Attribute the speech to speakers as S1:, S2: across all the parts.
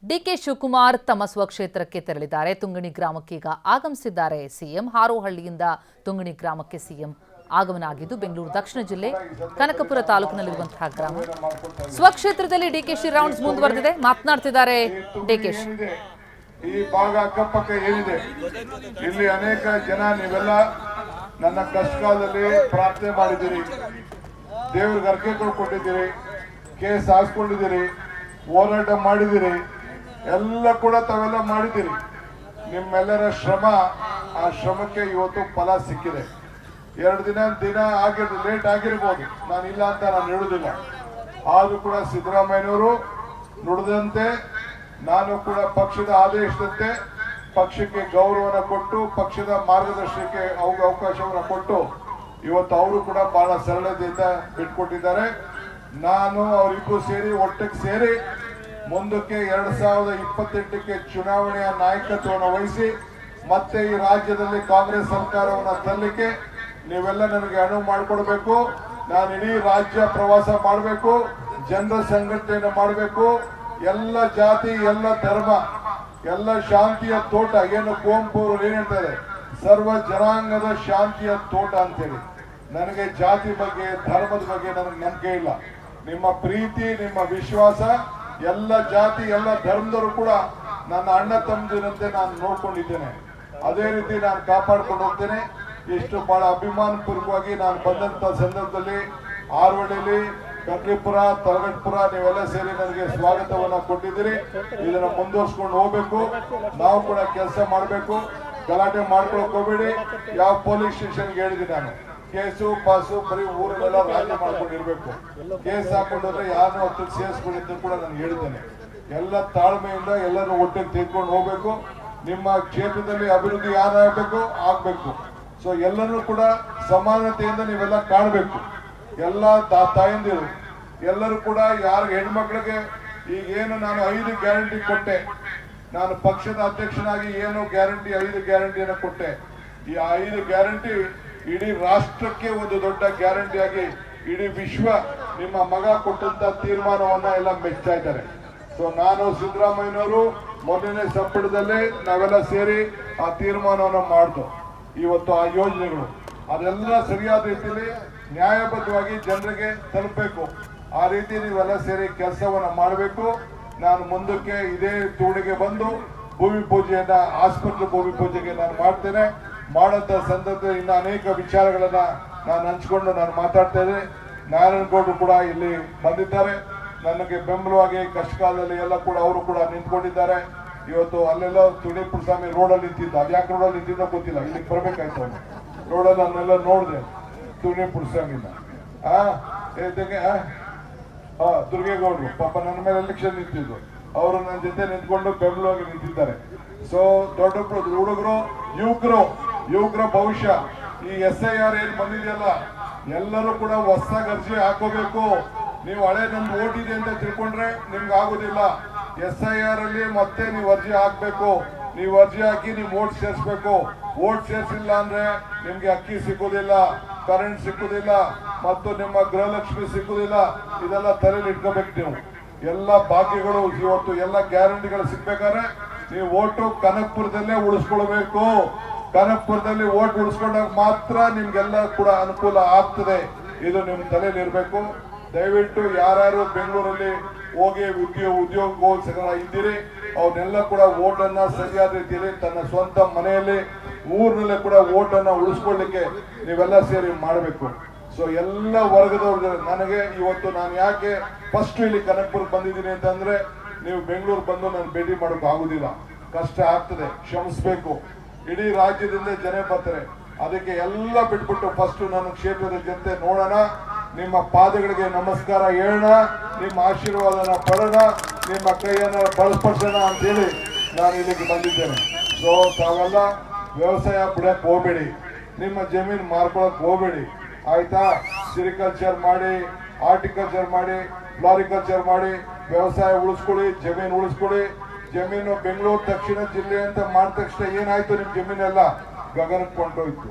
S1: DK Shivakumar ತಮ್ಮ ಸ್ವಕ್ಷೇತ್ರಕ್ಕೆ ತೆರಳಿದ್ದಾರೆ. ತುಂಗಣಿ ಗ್ರಾಮಕ್ಕೆ ಈಗ ಆಗಮಿಸಿದ್ದಾರೆ ಸಿಎಂ. ಹಾರೋಹಳ್ಳಿಯಿಂದ ತುಂಗಣಿ ಗ್ರಾಮಕ್ಕೆ ಸಿಎಂ ಆಗಮನ ಆಗಿದ್ದು ಬೆಂಗಳೂರು ದಕ್ಷಿಣ ಜಿಲ್ಲೆ ಕನಕಪುರ ತಾಲೂಕಿನಲ್ಲಿರುವಂತಹ ಗ್ರಾಮ. ಸ್ವಕ್ಷೇತ್ರದಲ್ಲಿ ಡಿಕೆಶಿ ರೌಂಡ್ಸ್ ಮುಂದುವರೆದಿದೆ. ಮಾತನಾಡ್ತಿದ್ದಾರೆ ಡಿಕೆಶಿ.
S2: ಈ ಭಾಗ ಅಕ್ಕಪಕ್ಕ ಏನಿದೆ, ಇಲ್ಲಿ ಅನೇಕ ಜನ ನೀವೆಲ್ಲ ನನ್ನ ಕಷ್ಟಕಾಲದಲ್ಲಿ ಪ್ರಾರ್ಥನೆ ಮಾಡಿದ್ದೀರಿ, ದೇವ್ರಿಗೆ ಅರ್ಕೆಗಳು ಕೊಟ್ಟಿದ್ದೀರಿ, ಕೇಸ್ ಹಾಸ್ಕೊಂಡಿದ್ದೀರಿ, ಹೋರಾಟ ಮಾಡಿದ್ದೀರಿ, ಎಲ್ಲ ಕೂಡ ತಾವೆಲ್ಲ ಮಾಡಿದ್ದೀರಿ. ನಿಮ್ಮೆಲ್ಲರ ಶ್ರಮ, ಆ ಶ್ರಮಕ್ಕೆ ಇವತ್ತು ಫಲ ಸಿಕ್ಕಿದೆ. 2 ದಿನ ಲೇಟ್ ಆಗಿರ್ಬೋದು, ನಾನು ಇಲ್ಲ ಅಂತ ನಾನು ಹೇಳುದಿಲ್ಲ. ಆದ್ರೂ ಕೂಡ ಸಿದ್ದರಾಮಯ್ಯನವರು ನುಡಿದಂತೆ ನಾನು ಕೂಡ ಪಕ್ಷದ ಆದೇಶದಂತೆ ಪಕ್ಷಕ್ಕೆ ಗೌರವನ ಕೊಟ್ಟು ಪಕ್ಷದ ಮಾರ್ಗದರ್ಶನಕ್ಕೆ ಅವಕಾಶವನ್ನು ಕೊಟ್ಟು ಇವತ್ತು ಅವರು ಕೂಡ ಬಹಳ ಸರಳತೆಯಿಂದ ಬಿಟ್ಕೊಟ್ಟಿದ್ದಾರೆ. ನಾನು ಅವರಿಬ್ಬರು ಸೇರಿ ಒಟ್ಟಿಗೆ ಸೇರಿ ಮುಂದಕ್ಕೆ 2028ಕ್ಕೆ ಚುನಾವಣೆಯ ನಾಯಕತ್ವವನ್ನು ವಹಿಸಿ ಮತ್ತೆ ಈ ರಾಜ್ಯದಲ್ಲಿ ಕಾಂಗ್ರೆಸ್ ಸರ್ಕಾರವನ್ನು ತರಲಿಕ್ಕೆ ನೀವೆಲ್ಲ ನನಗೆ ಅನುವು ಮಾಡಿಕೊಡ್ಬೇಕು. ನಾನು ಇಡೀ ರಾಜ್ಯ ಪ್ರವಾಸ ಮಾಡಬೇಕು, ಜನರ ಸಂಘಟನೆಯನ್ನು ಮಾಡಬೇಕು. ಎಲ್ಲ ಜಾತಿ, ಎಲ್ಲ ಧರ್ಮ, ಎಲ್ಲ ಶಾಂತಿಯ ತೋಟ, ಏನು ಕುವೆಂಪು ಅವರು ಏನ್ ಹೇಳ್ತಾರೆ, ಸರ್ವ ಜನಾಂಗದ ಶಾಂತಿಯ ತೋಟ ಅಂತೇಳಿ. ನನಗೆ ಜಾತಿ ಬಗ್ಗೆ, ಧರ್ಮದ ಬಗ್ಗೆ ನನಗೆ ನಂಬಿಕೆ ಇಲ್ಲ. ನಿಮ್ಮ ಪ್ರೀತಿ, ನಿಮ್ಮ ವಿಶ್ವಾಸ, ಎಲ್ಲ ಜಾತಿ, ಎಲ್ಲ ಧರ್ಮದವರು ಕೂಡ ನನ್ನ ಅಣ್ಣ ತಮ್ಮದಿರಂತೆ ನಾನು ನೋಡ್ಕೊಂಡಿದ್ದೇನೆ. ಅದೇ ರೀತಿ ನಾನು ಕಾಪಾಡ್ಕೊಂಡು ಹೋಗ್ತೇನೆ. ಇಷ್ಟು ಬಹಳ ಅಭಿಮಾನ ಪೂರ್ವಕವಾಗಿ ನಾನು ಬಂದಂತ ಸಂದರ್ಭದಲ್ಲಿ ಹಾರೋಹಳ್ಳಿಯಲ್ಲಿ, ಕನಕಪುರ, ತಲಗಟ್ಟಪುರ ನೀವೆಲ್ಲ ಸೇರಿ ನನಗೆ ಸ್ವಾಗತವನ್ನ ಕೊಟ್ಟಿದ್ದೀರಿ. ಇದನ್ನ ಮುಂದುವರ್ಸ್ಕೊಂಡು ಹೋಗ್ಬೇಕು. ನಾವು ಕೂಡ ಕೆಲಸ ಮಾಡಬೇಕು. ಗಲಾಟೆ ಮಾಡ್ಕೊಳಕ್ ಹೋಗ್ಬೇಡಿ. ಯಾವ ಪೊಲೀಸ್ ಸ್ಟೇಷನ್ಗೆ ಹೇಳಿದ್ದೀನಿ ನಾನು, ಕೇಸು ಪಾಸು ಬರೀ ಊರಲ್ಲೆಲ್ಲ ರಾಜ್ಯ ಮಾಡ್ಕೊಂಡಿರ್ಬೇಕು. ಕೇಸ್ ಹಾಕೊಂಡ್ರೆ ಯಾರನ್ನೂ ಹತ್ತಿರ ಸೇರಿಸ್ಬಿಡಿ ಅಂತ ಕೂಡ ನಾನು ಹೇಳಿದ್ದೇನೆ. ಎಲ್ಲ ತಾಳ್ಮೆಯಿಂದ ಎಲ್ಲರೂ ಒಟ್ಟಿಗೆ ತೆಗೆದುಕೊಂಡು ಹೋಗ್ಬೇಕು. ನಿಮ್ಮ ಕ್ಷೇತ್ರದಲ್ಲಿ ಅಭಿವೃದ್ಧಿ ಯಾರಾಗಬೇಕು ಆಗ್ಬೇಕು. ಸೊ ಎಲ್ಲರೂ ಕೂಡ ಸಮಾನತೆಯಿಂದ ನೀವೆಲ್ಲ ಕಾಣಬೇಕು. ಎಲ್ಲ ತಾಯಂದಿರು ಎಲ್ಲರೂ ಕೂಡ ಯಾರು ಹೆಣ್ಮಕ್ಳಿಗೆ ಈಗೇನು ನಾನು 5 ಗ್ಯಾರಂಟಿ ಕೊಟ್ಟೆ, ನಾನು ಪಕ್ಷದ ಅಧ್ಯಕ್ಷನಾಗಿ ಏನು ಗ್ಯಾರಂಟಿ 5 ಗ್ಯಾರಂಟಿಯನ್ನು ಕೊಟ್ಟೆ. ಈ 5 ಗ್ಯಾರಂಟಿ ಇಡೀ ರಾಷ್ಟ್ರಕ್ಕೆ ಒಂದು ದೊಡ್ಡ ಗ್ಯಾರಂಟಿಯಾಗಿ ಇಡೀ ವಿಶ್ವ ನಿಮ್ಮ ಮಗ ಕೊಟ್ಟಂತ ತೀರ್ಮಾನವನ್ನ ಎಲ್ಲ ಮೆಚ್ತಾ ಇದ್ದಾರೆ. ಸೊ ನಾನು ಸಿದ್ದರಾಮಯ್ಯನವರು ಮೊದಲನೇ ಸಂಪುಟದಲ್ಲೇ ನಾವೆಲ್ಲ ಸೇರಿ ಆ ತೀರ್ಮಾನವನ್ನ ಮಾಡ್ದು. ಇವತ್ತು ಆ ಯೋಜನೆಗಳು ಅದೆಲ್ಲ ಸರಿಯಾದ ರೀತಿಯಲ್ಲಿ ನ್ಯಾಯಬದ್ಧವಾಗಿ ಜನರಿಗೆ ತಲುಪಬೇಕು. ಆ ರೀತಿ ನೀವೆಲ್ಲ ಸೇರಿ ಕೆಲಸವನ್ನ ಮಾಡಬೇಕು. ನಾನು ಮುಂದಕ್ಕೆ ಇದೇ ತೋಡಿಗೆ ಬಂದು ಭೂಮಿ ಪೂಜೆಯನ್ನ, ಆಸ್ಪತ್ರೆ ಭೂಮಿ ಪೂಜೆಗೆ ನಾನು ಮಾಡ್ತೇನೆ. ಮಾಡಂತ ಸಂದರ್ಭದಲ್ಲಿ ಇನ್ನು ಅನೇಕ ವಿಚಾರಗಳನ್ನ ನಾನು ಹಂಚ್ಕೊಂಡು ನಾನು ಮಾತಾಡ್ತಾ ಇದ್ದೇನೆ. ನಾರಾಯಣಗೌಡರು ಕೂಡ ಇಲ್ಲಿ ಬಂದಿದ್ದಾರೆ. ನನಗೆ ಬೆಂಬಲವಾಗಿ ಕಷ್ಟಕಾಲದಲ್ಲಿ ಎಲ್ಲ ಕೂಡ ಅವರು ಕೂಡ ನಿಂತ್ಕೊಂಡಿದ್ದಾರೆ. ಇವತ್ತು ಅಲ್ಲೆಲ್ಲ ತುಣಿಪುರ ಸ್ವಾಮಿ ರೋಡಲ್ಲಿ ನಿಂತಿದ್ದ, ಅದ್ಯಾಕೆ ರೋಡಲ್ಲಿ ನಿಂತಿದ್ದ ಗೊತ್ತಿಲ್ಲ, ಇಲ್ಲಿಗೆ ಬರ್ಬೇಕಾಯ್ತು ಅವನು. ರೋಡಲ್ಲಿ ಅವನ್ನೆಲ್ಲ ನೋಡಿದೆ ತುಣಿಪುರ ಸ್ವಾಮಿನ. ದುರ್ಗೇಗೌಡರು ಪಾಪ ನನ್ನ ಮೇಲೆ ಎಲೆಕ್ಷನ್ ನಿಂತಿದ್ರು, ಅವರು ನನ್ನ ಜೊತೆ ನಿಂತ್ಕೊಂಡು ಬೆಂಬಲವಾಗಿ ನಿಂತಿದ್ದಾರೆ. ಸೊ ದೊಡ್ಡ ಹುಡುಗರು, ಯುವಕರ ಭವಿಷ್ಯ, ಈ SIR ಏನ್ ಬಂದಿದೆಯಲ್ಲ, ಎಲ್ಲರೂ ಕೂಡ ಹೊಸದಾಗಿ ಅರ್ಜಿ ಹಾಕೋಬೇಕು. ನೀವು ಹಳೆ ನಮ್ದು ಓಟ್ ಇದೆ ಅಂತ ತಿಳ್ಕೊಂಡ್ರೆ ನಿಮ್ಗೆ ಆಗೋದಿಲ್ಲ. SIR ಅಲ್ಲಿ ಮತ್ತೆ ನೀವು ಅರ್ಜಿ ಹಾಕ್ಬೇಕು. ನೀವು ಅರ್ಜಿ ಹಾಕಿ ನೀವು ವೋಟ್ ಸೇರಿಸ್ಬೇಕು. ವೋಟ್ ಸೇರಿಸಿಲ್ಲ ಅಂದ್ರೆ ನಿಮ್ಗೆ ಅಕ್ಕಿ ಸಿಕ್ಕುದಿಲ್ಲ, ಕರೆಂಟ್ ಸಿಕ್ಕುದಿಲ್ಲ, ಮತ್ತು ನಿಮ್ಮ ಗೃಹಲಕ್ಷ್ಮಿ ಸಿಕ್ಕುದಿಲ್ಲ. ಇದೆಲ್ಲ ತಲೆಯಲ್ಲಿ ಇಟ್ಕೋಬೇಕು. ನೀವು ಎಲ್ಲ ಭಾಗ್ಯಗಳು ಇವತ್ತು ಎಲ್ಲ ಗ್ಯಾರಂಟಿಗಳು ಸಿಗ್ಬೇಕಾದ್ರೆ ನೀವು ಓಟು ಕನಕಪುರದಲ್ಲೇ ಉಳಿಸ್ಕೊಳ್ಬೇಕು. ಕನಕಪುರದಲ್ಲಿ ಓಟ್ ಉಳಿಸ್ಕೊಂಡಾಗ ಮಾತ್ರ ನಿಮ್ಗೆಲ್ಲ ಕೂಡ ಅನುಕೂಲ ಆಗ್ತದೆ. ಇದು ನಿಮ್ ತಲೆಯಲ್ಲಿ ಇರ್ಬೇಕು. ದಯವಿಟ್ಟು ಯಾರು ಬೆಂಗಳೂರಲ್ಲಿ ಹೋಗಿ ಉದ್ಯೋಗ ಇದ್ದೀರಿ, ಅವನ್ನೆಲ್ಲ ಕೂಡ ಓಟನ್ನ ಸರಿಯಾದ ರೀತಿಯಲ್ಲಿ ತನ್ನ ಸ್ವಂತ ಮನೆಯಲ್ಲಿ, ಊರಿನಲ್ಲೇ ಕೂಡ ಓಟನ್ನ ಉಳಿಸ್ಕೊಳ್ಳಿಕ್ಕೆ ನೀವೆಲ್ಲ ಸೇರಿ ಮಾಡಬೇಕು. ಸೊ ಎಲ್ಲ ವರ್ಗದವ್ರಿಗೆ ನನಗೆ ಇವತ್ತು ನಾನು ಯಾಕೆ ಫಸ್ಟ್ ಇಲ್ಲಿ ಕನಕಪುರಕ್ಕೆ ಬಂದಿದ್ದೀನಿ ಅಂತಂದ್ರೆ, ನೀವು ಬೆಂಗಳೂರು ಬಂದು ನಾನು ಭೇಟಿ ಮಾಡೋಕೆ ಆಗುದಿಲ್ಲ, ಕಷ್ಟ ಆಗ್ತದೆ, ಕ್ಷಮಿಸ್ಬೇಕು. ಇಡೀ ರಾಜ್ಯದಿಂದ ಜನ ಬರ್ತಾರೆ. ಅದಕ್ಕೆ ಎಲ್ಲ ಬಿಟ್ಬಿಟ್ಟು ಫಸ್ಟ್ ನನ್ನ ಕ್ಷೇತ್ರದ ಜನತೆ ನೋಡೋಣ, ನಿಮ್ಮ ಪಾದಗಳಿಗೆ ನಮಸ್ಕಾರ ಹೇಳೋಣ, ನಿಮ್ಮ ಆಶೀರ್ವಾದನ ಪಡೋಣ, ನಿಮ್ಮ ಕೈಯನ್ನ ಬಳಸ್ಪಡಿಸೋಣ ಅಂತೇಳಿ ನಾನು ಇಲ್ಲಿಗೆ ಬಂದಿದ್ದೇನೆ. ಸೊ ತಾವೆಲ್ಲ ವ್ಯವಸಾಯ ಬಿಡಕ್ಕೆ ಹೋಗ್ಬೇಡಿ, ನಿಮ್ಮ ಜಮೀನು ಮಾರ್ಕೊಳಕ್ ಹೋಗ್ಬೇಡಿ, ಆಯ್ತಾ? ಸಿರಿಕಲ್ಚರ್ ಮಾಡಿ, ಹಾರ್ಟಿಕಲ್ಚರ್ ಮಾಡಿ, ಫ್ಲಾರಿಕಲ್ಚರ್ ಮಾಡಿ, ವ್ಯವಸಾಯ ಉಳಿಸ್ಕೊಳ್ಳಿ, ಜಮೀನು ಉಳಿಸ್ಕೊಳ್ಳಿ. ಜಮೀನು ಬೆಂಗಳೂರು ದಕ್ಷಿಣ ಜಿಲ್ಲೆ ಅಂತ ಮಾಡಿದ ತಕ್ಷಣ ಏನಾಯ್ತು, ನಿಮ್ ಜಮೀನೆಲ್ಲ ಗಗನಕ್ಕೆ ಕೊಂಡೋಯ್ತು,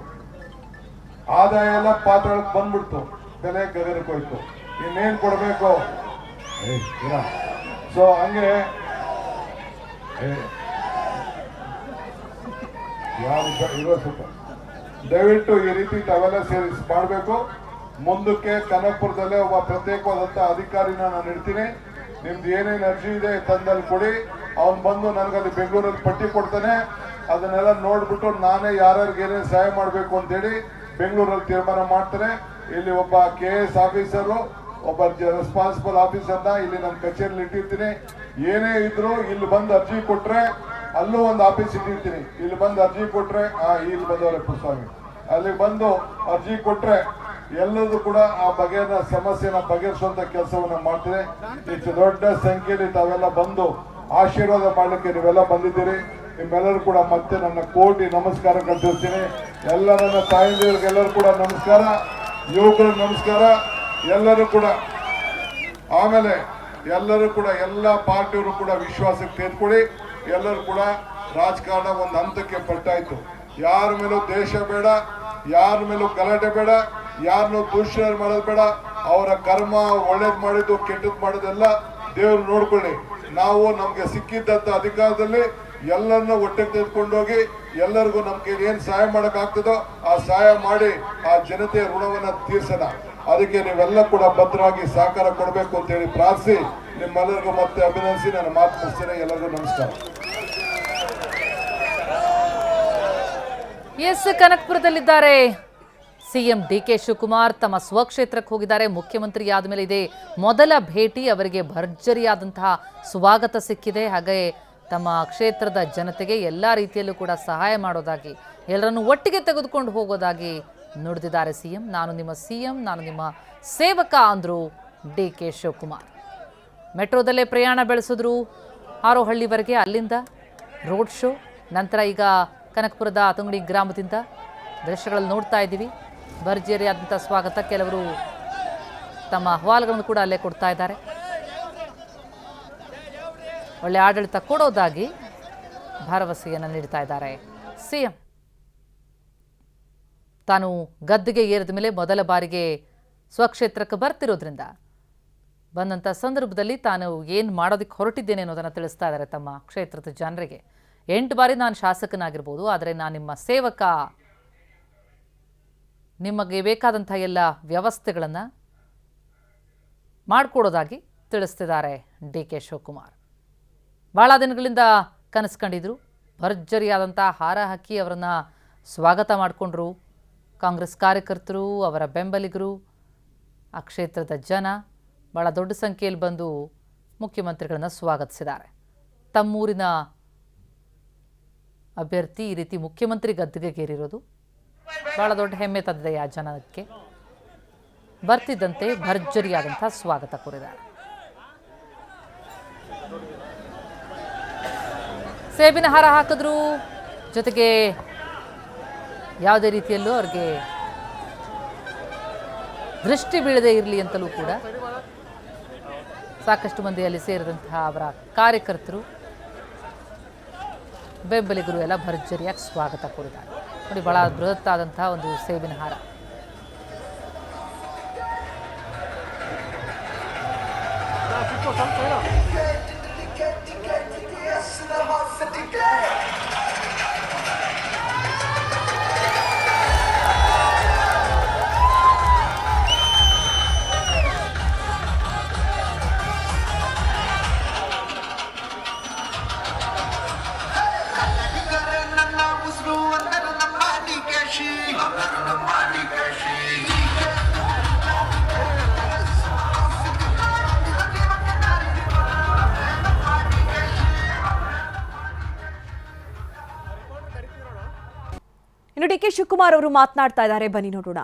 S2: ಆದಾಯ ಎಲ್ಲ ಪಾತ್ರಕ್ಕೆ ಬಂದ್ಬಿಡ್ತು, ಬೆಲೆ ಗಗನಕ್ಕೆ ಹೋಯ್ತು. ಇನ್ನೇನ್ ಕೊಡ್ಬೇಕು? ಸೊ ಹಂಗೆ ಯಾರು ಇರೋ ಸ್ವಲ್ಪ ದಯವಿಟ್ಟು ಈ ರೀತಿ ತಾವೆಲ್ಲ ಸೇರಿ ಮಾಡಬೇಕು. ಮುಂದಕ್ಕೆ ಕನಕಪುರದಲ್ಲೇ ಒಬ್ಬ ಪ್ರತ್ಯೇಕವಾದಂತ ಅಧಿಕಾರಿನ ನಾನು ಇಡ್ತೀನಿ. ನಿಮ್ದು ಏನೇನು ಅರ್ಜಿ ಇದೆ ತಂದಲ್ಲಿ ಕೊಡಿ. ಅವ್ನು ಬಂದು ನನಗಲ್ಲಿ ಬೆಂಗಳೂರಲ್ಲಿ ಪಟ್ಟಿ ಕೊಡ್ತಾನೆ. ಅದನ್ನೆಲ್ಲ ನೋಡ್ಬಿಟ್ಟು ನಾನೇ ಯಾರ್ಯಾರಿಗೆ ಏನೇನು ಸಹಾಯ ಮಾಡಬೇಕು ಅಂತೇಳಿ ಬೆಂಗಳೂರಲ್ಲಿ ತೀರ್ಮಾನ ಮಾಡ್ತಾರೆ. ಇಲ್ಲಿ ಒಬ್ಬ KS ಆಫೀಸರು, ಒಬ್ಬ ರೆಸ್ಪಾನ್ಸಿಬಲ್ ಆಫೀಸರ್ನ ಇಲ್ಲಿ ನನ್ನ ಕಚೇರಿಯಲ್ಲಿ ಇಟ್ಟಿರ್ತೀನಿ. ಏನೇ ಇದ್ರು ಇಲ್ಲಿ ಬಂದು ಅರ್ಜಿ ಕೊಟ್ರೆ ಅಲ್ಲೂ ಒಂದು ಆಫೀಸ್ ಇಟ್ಟಿರ್ತೀನಿ. ಇಲ್ಲಿ ಬಂದು ಅರ್ಜಿ ಕೊಟ್ರೆ ಇಲ್ಲಿ ಬಂದವರೆ ಸ್ವಾಮಿ ಅಲ್ಲಿ ಬಂದು ಅರ್ಜಿ ಕೊಟ್ರೆ ಎಲ್ಲದೂ ಕೂಡ ಆ ಬಗೆಯ ಸಮಸ್ಯೆನ ಬಗೆಹರಿಸುವಂತ ಕೆಲಸವನ್ನ ಮಾಡ್ತೀನಿ. ಇಷ್ಟು ದೊಡ್ಡ ಸಂಖ್ಯೆಯಲ್ಲಿ ತಾವೆಲ್ಲ ಬಂದು ಆಶೀರ್ವಾದ ಮಾಡ್ಲಿಕ್ಕೆ ನೀವೆಲ್ಲ ಬಂದಿದ್ದೀರಿ. ನಿಮ್ಮೆಲ್ಲರೂ ಕೂಡ ಮತ್ತೆ ನನ್ನ ಕೋಟಿ ನಮಸ್ಕಾರ ಕಳಿಸ್ತೀನಿ. ಎಲ್ಲ ನನ್ನ ತಾಯಂದಿರಿಗೆಲ್ಲರೂ ಕೂಡ ನಮಸ್ಕಾರ, ಯುವಕರಿಗೆ ನಮಸ್ಕಾರ, ಎಲ್ಲರೂ ಕೂಡ. ಆಮೇಲೆ ಎಲ್ಲರೂ ಕೂಡ ಎಲ್ಲ ಪಾರ್ಟಿಯವರು ಕೂಡ ವಿಶ್ವಾಸಕ್ಕೆ ತೆಗೆದುಕೊಳ್ಳಿ. ಎಲ್ಲರೂ ಕೂಡ ರಾಜಕಾರಣ ಒಂದು ಹಂತಕ್ಕೆ ಪಟ್ಟಾಯ್ತು. ಯಾರ ಮೇಲೂ ದೇಶ ಬೇಡ, ಯಾರ ಮೇಲೂ ಗಲಾಟೆ ಬೇಡ, ಯಾರನ್ನೂ ದೂಷಣೆ ಮಾಡೋದು ಬೇಡ. ಅವರ ಕರ್ಮ ಒಳ್ಳೇದು ಮಾಡಿದ್ದು ಕೆಟ್ಟದ್ದು ಮಾಡೋದೆಲ್ಲ ದೇವರು ನೋಡ್ಕೊಳ್ಳಿ. ನಾವು ನಮ್ಗೆ ಸಿಕ್ಕಿದ್ದಂತ ಅಧಿಕಾರದಲ್ಲಿ ಎಲ್ಲರನ್ನ ಒಟ್ಟಿಗೆ ತೆಗೆದುಕೊಂಡೋಗಿ ಎಲ್ಲರಿಗೂ ನಮ್ಗೆ ಏನ್ ಸಹಾಯ ಮಾಡಕ್ ಆಗ್ತದೋ ಆ ಸಹಾಯ ಮಾಡಿ ಆ ಜನತೆಯ ಋಣವನ್ನ ತೀರ್ಸೋಣ. ಅದಕ್ಕೆ ನೀವೆಲ್ಲ ಕೂಡ ಭದ್ರವಾಗಿ ಸಹಕಾರ ಕೊಡಬೇಕು ಅಂತ ಹೇಳಿ ಪ್ರಾರ್ಥಿಸಿ ನಿಮ್ಮೆಲ್ಲರಿಗೂ ಮತ್ತೆ ಅಭಿನಂದಿಸಿ ನಾನು ಮಾತು ಮುಗಿಸ್ತೇನೆ. ಎಲ್ಲರಿಗೂ ನಮಸ್ಕಾರ.
S1: ಎಸ್, ಕನಕಪುರದಲ್ಲಿದ್ದಾರೆ ಸಿಎಂ DK ಶಿವಕುಮಾರ್. ತಮ್ಮ ಸ್ವಕ್ಷೇತ್ರಕ್ಕೆ ಹೋಗಿದ್ದಾರೆ. ಮುಖ್ಯಮಂತ್ರಿ ಆದ ಮೇಲೆ ಇದೆ ಮೊದಲ ಭೇಟಿ. ಅವರಿಗೆ ಭರ್ಜರಿಯಾದಂತಹ ಸ್ವಾಗತ ಸಿಕ್ಕಿದೆ. ಹಾಗೆ ತಮ್ಮ ಕ್ಷೇತ್ರದ ಜನತೆಗೆ ಎಲ್ಲ ರೀತಿಯಲ್ಲೂ ಕೂಡ ಸಹಾಯ ಮಾಡೋದಾಗಿ, ಎಲ್ಲರನ್ನು ಒಟ್ಟಿಗೆ ತೆಗೆದುಕೊಂಡು ಹೋಗೋದಾಗಿ ನುಡಿದಿದ್ದಾರೆ ಸಿಎಂ. ನಾನು ನಿಮ್ಮ ಸಿಎಂ, ನಾನು ನಿಮ್ಮ ಸೇವಕ ಅಂದರು DK ಶಿವಕುಮಾರ್. ಮೆಟ್ರೋದಲ್ಲೇ ಪ್ರಯಾಣ ಬೆಳೆಸಿದ್ರು ಹಾರೋಹಳ್ಳಿವರೆಗೆ. ಅಲ್ಲಿಂದ ರೋಡ್ ಶೋ, ನಂತರ ಈಗ ಕನಕಪುರದ ತುಂಗಡಿ ಗ್ರಾಮದಿಂದ ದೃಶ್ಯಗಳಲ್ಲಿ ನೋಡ್ತಾ ಇದ್ದೀವಿ. ಭರ್ಜರಿಯಾದಂಥ ಸ್ವಾಗತ. ಕೆಲವರು ತಮ್ಮ ಅಹವಾಲುಗಳನ್ನು ಕೂಡ ಅಲ್ಲೇ ಕೊಡ್ತಾ ಇದ್ದಾರೆ. ಒಳ್ಳೆ ಆಡಳಿತ ಕೊಡೋದಾಗಿ ಭರವಸೆಯನ್ನು ನೀಡ್ತಾ ಇದ್ದಾರೆ ಸಿಎಂ. ತಾನು ಗದ್ದುಗೆ ಏರಿದ ಮೇಲೆ ಮೊದಲ ಬಾರಿಗೆ ಸ್ವಕ್ಷೇತ್ರಕ್ಕೆ ಬರ್ತಿರೋದ್ರಿಂದ ಬಂದಂಥ ಸಂದರ್ಭದಲ್ಲಿ ತಾನು ಏನು ಮಾಡೋದಕ್ಕೆ ಹೊರಟಿದ್ದೇನೆ ಅನ್ನೋದನ್ನು ತಿಳಿಸ್ತಾ ಇದ್ದಾರೆ ತಮ್ಮ ಕ್ಷೇತ್ರದ ಜನರಿಗೆ. 8 ಬಾರಿ ನಾನು ಶಾಸಕನಾಗಿರ್ಬೋದು, ಆದರೆ ನಾನು ನಿಮ್ಮ ಸೇವಕ, ನಿಮಗೆ ಬೇಕಾದಂಥ ಎಲ್ಲ ವ್ಯವಸ್ಥೆಗಳನ್ನು ಮಾಡಿಕೊಡೋದಾಗಿ ತಿಳಿಸ್ತಿದ್ದಾರೆ DK ಶಿವಕುಮಾರ್. ಭಾಳ ದಿನಗಳಿಂದ ಕನಸು ಕಂಡಿದ್ರು. ಭರ್ಜರಿಯಾದಂಥ ಹಾರ ಹಾಕಿ ಅವರನ್ನು ಸ್ವಾಗತ ಮಾಡಿಕೊಂಡ್ರು ಕಾಂಗ್ರೆಸ್ ಕಾರ್ಯಕರ್ತರು, ಅವರ ಬೆಂಬಲಿಗರು, ಆ ಕ್ಷೇತ್ರದ ಜನ ಭಾಳ ದೊಡ್ಡ ಸಂಖ್ಯೆಯಲ್ಲಿ ಬಂದು ಮುಖ್ಯಮಂತ್ರಿಗಳನ್ನು ಸ್ವಾಗತಿಸಿದ್ದಾರೆ. ತಮ್ಮೂರಿನ ಅಭ್ಯರ್ಥಿ ಈ ರೀತಿ ಮುಖ್ಯಮಂತ್ರಿ ಗದ್ದುಗೆಗೇರಿರೋದು ಭಾಳ ದೊಡ್ಡ ಹೆಮ್ಮೆ ತಂದಿದೆ ಆ ಜನಕ್ಕೆ. ಬರ್ತಿದ್ದಂತೆ ಭರ್ಜರಿಯಾದಂಥ ಸ್ವಾಗತ ಕೋರಿದ್ದಾರೆ. ಸೇಬಿನ ಹಾರ ಹಾಕಿದ್ರು. ಜೊತೆಗೆ ಯಾವುದೇ ರೀತಿಯಲ್ಲೂ ಅವ್ರಿಗೆ ದೃಷ್ಟಿ ಬೀಳದೆ ಇರಲಿ ಅಂತಲೂ ಕೂಡ ಸಾಕಷ್ಟು ಮಂದಿಯಲ್ಲಿ ಸೇರಿದಂತಹ ಅವರ ಕಾರ್ಯಕರ್ತರು, ಬೆಂಬಲಿಗರು ಎಲ್ಲ ಭರ್ಜರಿಯಾಗಿ ಸ್ವಾಗತ ಕೋರಿದ್ದಾರೆ. ನೋಡಿ, ಬಹಳ ಬೃಹತ್ತಾದಂತಹ ಒಂದು ಸೇಬಿನ ಹಾರ.
S3: ಇನ್ನು DK ಶಿವಕುಮಾರ್ ಅವರು ಮಾತನಾಡ್ತಾ ಇದ್ದಾರೆ, ಬನ್ನಿ ನೋಡೋಣ.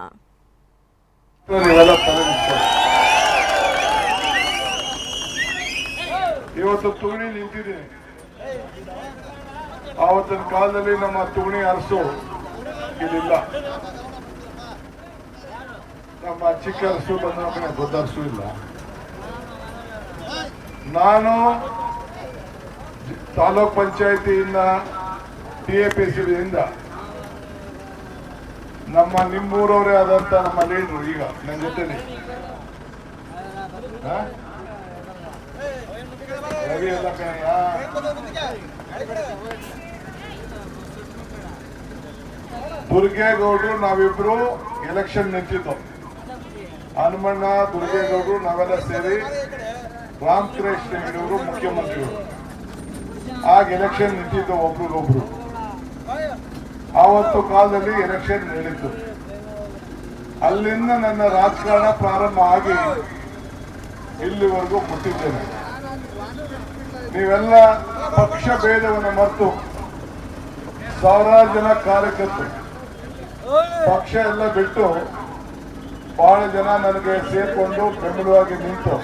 S2: ಇವತ್ತು ತುಗಣಿ ನಿಂತಿದ್ದೀನಿ. ಆವತ್ತಿನ ಕಾಲದಲ್ಲಿ ನಮ್ಮ ತುಗಣಿ ಅರಸು ಇಲ್ಲಿಲ್ಲ. ನಮ್ಮ ಚಿಕ್ಕ ಅರಸು ಬಂದ ದೊಡ್ಡ ಅರಸು ಇಲ್ಲ. ನಾನು ತಾಲೂಕ್ ಪಂಚಾಯತಿಯಿಂದ TAPCದಿಂದ ನಮ್ಮ ನಿಮ್ಮೂರವರೇ ಆದಂತ ನಮ್ಮ ಲೀಡರು ಈಗ ನನ್ನ ಜೊತೆಲಿ ಸರಿಯಲ್ಲ ಕಣಯ್ಯ. ದುರ್ಗೇಗೌಡರು ನಾವಿಬ್ರು ಎಲೆಕ್ಷನ್ ನಿಂತಿದ್ದು, ಹನುಮಣ್ಣ ದುರ್ಗೇಗೌಡರು ನಾವೆಲ್ಲ ಸೇರಿ ರಾಮಕೃಷ್ಣ ಹೆಗಡೆಯವರು ಮುಖ್ಯಮಂತ್ರಿಗಳು. ಆಗ ಎಲೆಕ್ಷನ್ ನಿಂತಿದ್ದು ಒಬ್ರಿಗೊಬ್ರು. ಆವತ್ತು ಕಾಲದಲ್ಲಿ ಎಲೆಕ್ಷನ್ ನಡೀತು. ಅಲ್ಲಿಂದ ನನ್ನ ರಾಜಕಾರಣ ಪ್ರಾರಂಭ ಆಗಿ ಇಲ್ಲಿವರೆಗೂ ಮುಟ್ಟಿದ್ದೇನೆ. ನೀವೆಲ್ಲ ಪಕ್ಷ ಭೇದವನ್ನು ಮರೆತು ಸಾವಿರಾರು ಜನ ಕಾರ್ಯಕರ್ತರು ಪಕ್ಷ ಎಲ್ಲ ಬಿಟ್ಟು ಬಹಳ ಜನ ನನಗೆ ಸೇರ್ಕೊಂಡು ಬೆಂಬಲವಾಗಿ ನಿಂತು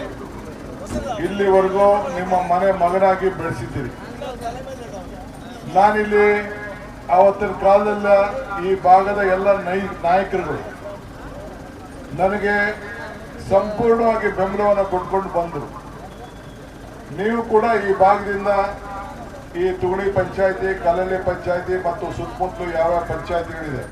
S2: ಇಲ್ಲಿವರೆಗೂ ನಿಮ್ಮ ಮನೆ ಮಗನಾಗಿ ಬೆಳೆಸಿದ್ದೀರಿ. ನಾನಿಲ್ಲಿ ಆವತ್ತಿನ ಕಾಲದಲ್ಲ ಈ ಭಾಗದ ಎಲ್ಲ ನಾಯಕರುಗಳು ನನಗೆ ಸಂಪೂರ್ಣವಾಗಿ ಬೆಂಬಲವನ್ನು ಕೊಟ್ಕೊಂಡು ಬಂದರು. ನೀವು ಕೂಡ ಈ ಭಾಗದಿಂದ ಈ ತುಗಡಿ ಪಂಚಾಯತಿ, ಕಲ್ಲಳ್ಳಿ ಪಂಚಾಯತಿ ಮತ್ತು ಸುತ್ತಮುತ್ತಲು ಯಾವ ಪಂಚಾಯತಿಗಳಿದೆ